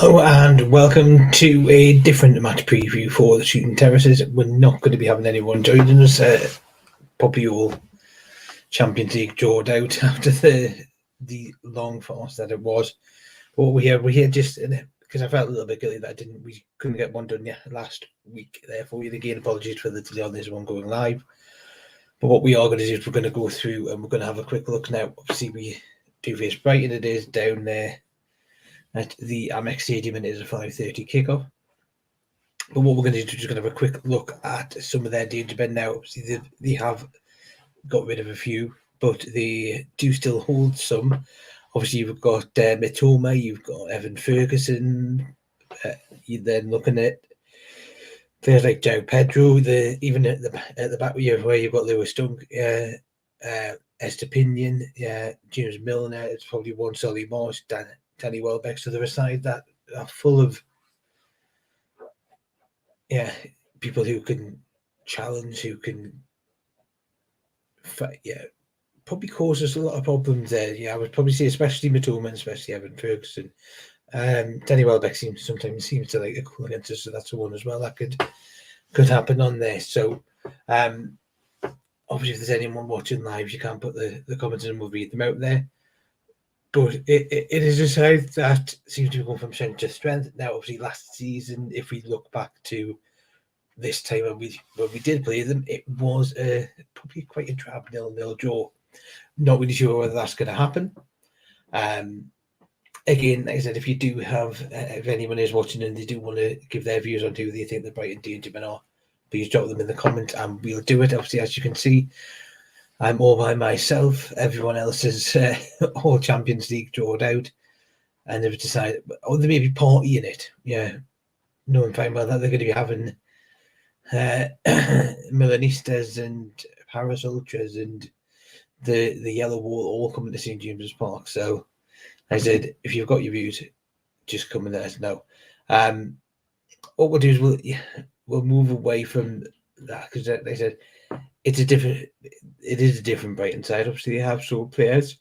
Hello and welcome to a different match preview for the Shooting Terraces. We're not going to be having anyone joining us. Probably all Champions League drawed out after the long fast that it was. But we're here just because I felt a little bit guilty that we couldn't get one done yet last week. Therefore, again, apologies for the delay on this one going live. But what we are going to do is we're going to go through and we're going to have a quick look now. Obviously, we do face Brighton. It is down there at the Amex Stadium, and it is a 5:30 kickoff. But what we're going to do is just going to have a quick look at some of their danger men now. Obviously, they have got rid of a few, but they do still hold some. Obviously, you've got Mitoma, you've got Evan Ferguson. You're then looking at players like Joe Pedro. Even at the back where you've got Lewis Dunk, Estepinian, James Milner. It's probably one Solly Marsh, Danny Welbeck. So they're a side that are full of people who can challenge, who can fight, probably cause us a lot of problems there. I would probably say especially Mitoma, especially Evan Ferguson. Danny Welbeck sometimes seems to like a cool against us, so that's the one as well that could happen on there. So obviously if there's anyone watching live, you can't put the comments in and we'll read them out there. But it is a side that seems to be going from strength to strength. Now, obviously, last season, if we look back to this time when we did play them, it was probably quite a drab 0-0 draw. Not really sure whether that's going to happen. Again, like I said, if you do have, if anyone is watching and they do want to give their views on who they think the Brighton danger men are, please drop them in the comments and we'll do it. Obviously, as you can see, I'm all by myself. Everyone else is all Champions League drawed out, and they've decided, they may be partying it. Knowing fine well that they're going to be having Milanistas and Paris Ultras and the Yellow Wall all coming to St James's Park. So I said, if you've got your views, just come and let us know. What we'll do is we'll move away from that because they said it is a different Brighton side. Obviously, they have sold players.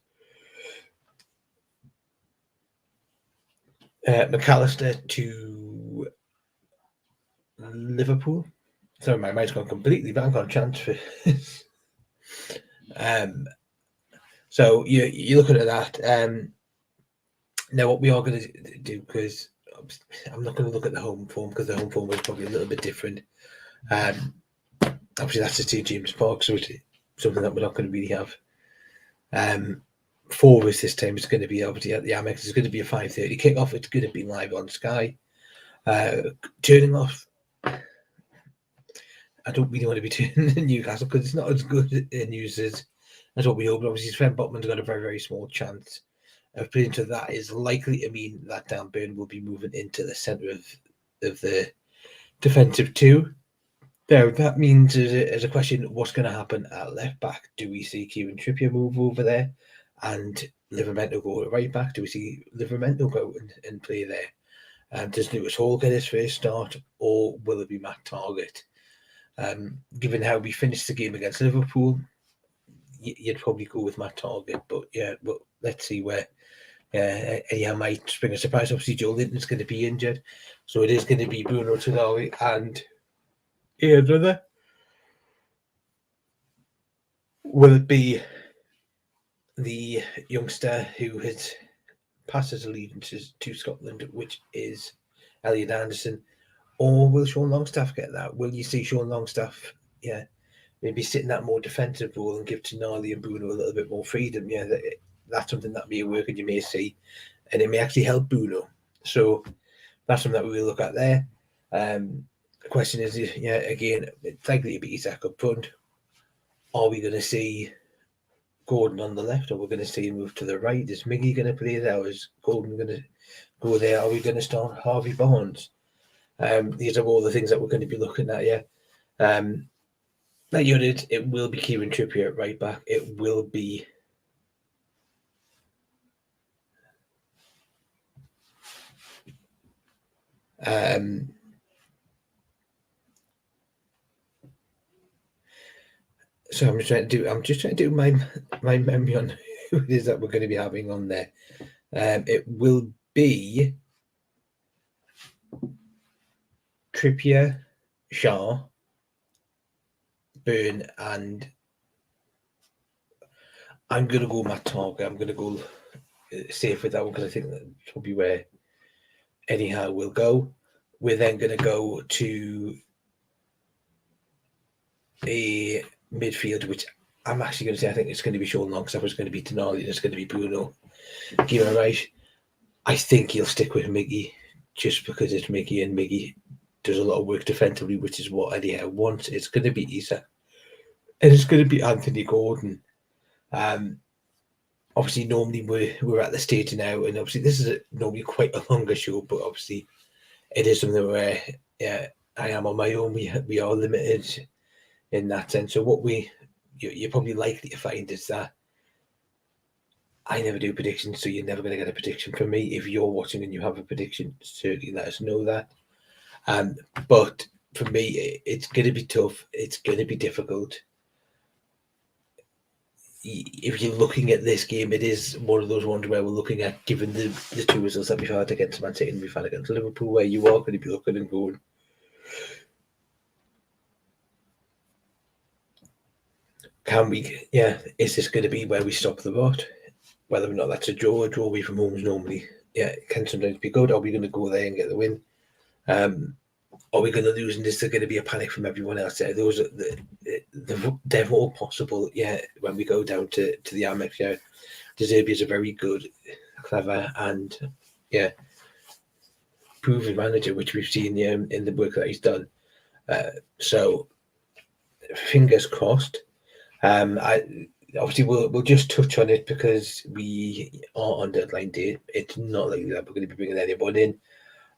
McAllister to Liverpool. Sorry, my mind's gone completely blank on transfers. So you're looking at that. Now, what we are going to do, because I'm not going to look at the home form because the home form is probably a little bit different. Obviously, that's the St James Park, so it's something that we're not going to really have. For us this time, it's going to be obviously at the Amex. It's going to be a 5:30 kickoff. It's going to be live on Sky. Turning off. I don't really want to be turning in Newcastle because it's not as good news as what we hope. But obviously, Sven Botman's got a very, very small chance of playing, so that is likely to mean that Dan Burn will be moving into the centre of the defensive two. Now, that means there's a question, what's going to happen at left back? Do we see Kieran Trippier move over there and Livramento go to right back? Do we see Livramento go and play there? Does Lewis Hall get his first start, or will it be Matt Targett? Given how we finished the game against Liverpool, you'd probably go with Matt Targett, but let's see where anyhow might spring a surprise. Obviously, Joe Linton's going to be injured, so it is going to be Bruno Tonali and Ian Brother. Will it be the youngster who has passed his allegiances to Scotland, which is Elliot Anderson, or will Sean Longstaff get that? Will you see Sean Longstaff, maybe sit in that more defensive role and give Tonali and Bruno a little bit more freedom? That's something that may work, and you may see, and it may actually help Bruno. So that's something that we will look at there. The question is, again, it's likely to be Isaac up front. Are we going to see Gordon on the left, or we're going to see him move to the right? Is Miggy going to play there? Or is Gordon going to go there? Are we going to start Harvey Barnes? These are all the things that we're going to be looking at. That unit, it will be Kieran Trippier at right back. It will be so I'm just trying to do my memory on who it is that we're going to be having on there. It will be Trippier, Shaw, Burn, and I'm going to go Matt Target. I'm going to go safe with that one because I think that's probably where anyhow we'll go. We're then going to go to a midfield, which I'm actually going to say I think it's going to be Sean Long because I was going to be Tonali and it's going to be Bruno Guimaraes. I think he'll stick with Miggy just because it's Miggy, and Miggy does a lot of work defensively, which is what Eddie Howe wants. It's going to be Isa, and it's going to be Anthony Gordon. Obviously, normally we're at the stage now, and obviously this is normally quite a longer show, but obviously it is something where I am on my own. We are limited in that sense. So what you're probably likely to find is that I never do predictions, so you're never going to get a prediction from me. If you're watching and you have a prediction, certainly let us know that. But for me, it's going to be tough. It's going to be difficult. If you're looking at this game, it is one of those ones where we're looking at, given the two results that we've had against Man City and we've had against Liverpool, where you are going to be looking and going, can we, is this going to be where we stop the rot? Whether or not that's a draw away from home is normally, it can sometimes be good. Are we going to go there and get the win? Are we going to lose and is there going to be a panic from everyone else there? Those are they're all possible, when we go down to the Amex. De Zerbi is a very good, clever, and proven manager, which we've seen in the work that he's done. So fingers crossed. Obviously we'll just touch on it because we are on deadline day. It's not likely that we're going to be bringing anyone in.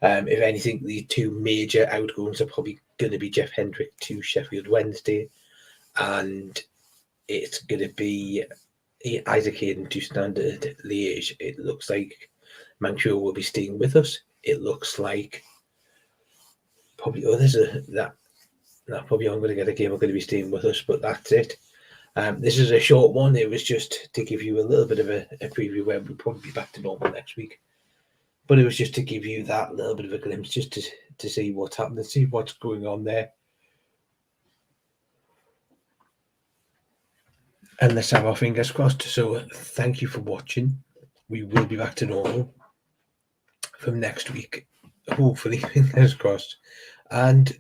If anything, the two major outgoings are probably going to be Jeff Hendrick to Sheffield Wednesday, and it's going to be Isaac Hayden to Standard Liège. It looks like Manchur will be staying with us. It looks like probably others that probably aren't going to get a game are going to be staying with us, but that's it. This is a short one. It was just to give you a little bit of a preview where we'll probably be back to normal next week. But it was just to give you that little bit of a glimpse, just to see what's happening, see what's going on there. And let's have our fingers crossed. So thank you for watching. We will be back to normal from next week, hopefully, fingers crossed. And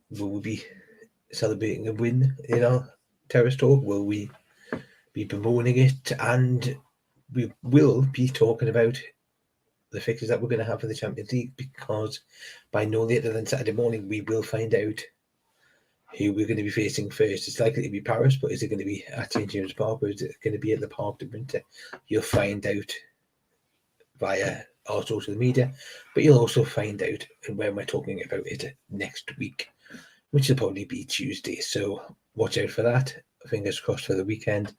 will we be celebrating a win in our Terrace Talk? Will we be bemoaning it? And we will be talking about the fixtures that we're going to have for the Champions League, because by no later than Saturday morning we will find out who we're going to be facing first. It's likely to be Paris, but is it going to be at St James Park or is it going to be at the Parc de Winter? You'll find out via our social media, but you'll also find out when we're talking about it next week, which will probably be Tuesday. So watch out for that. Fingers crossed for the weekend.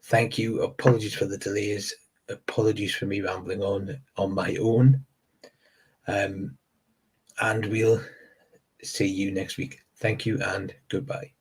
Thank you. Apologies for the delays. Apologies for me rambling on my own. And we'll see you next week. Thank you and goodbye.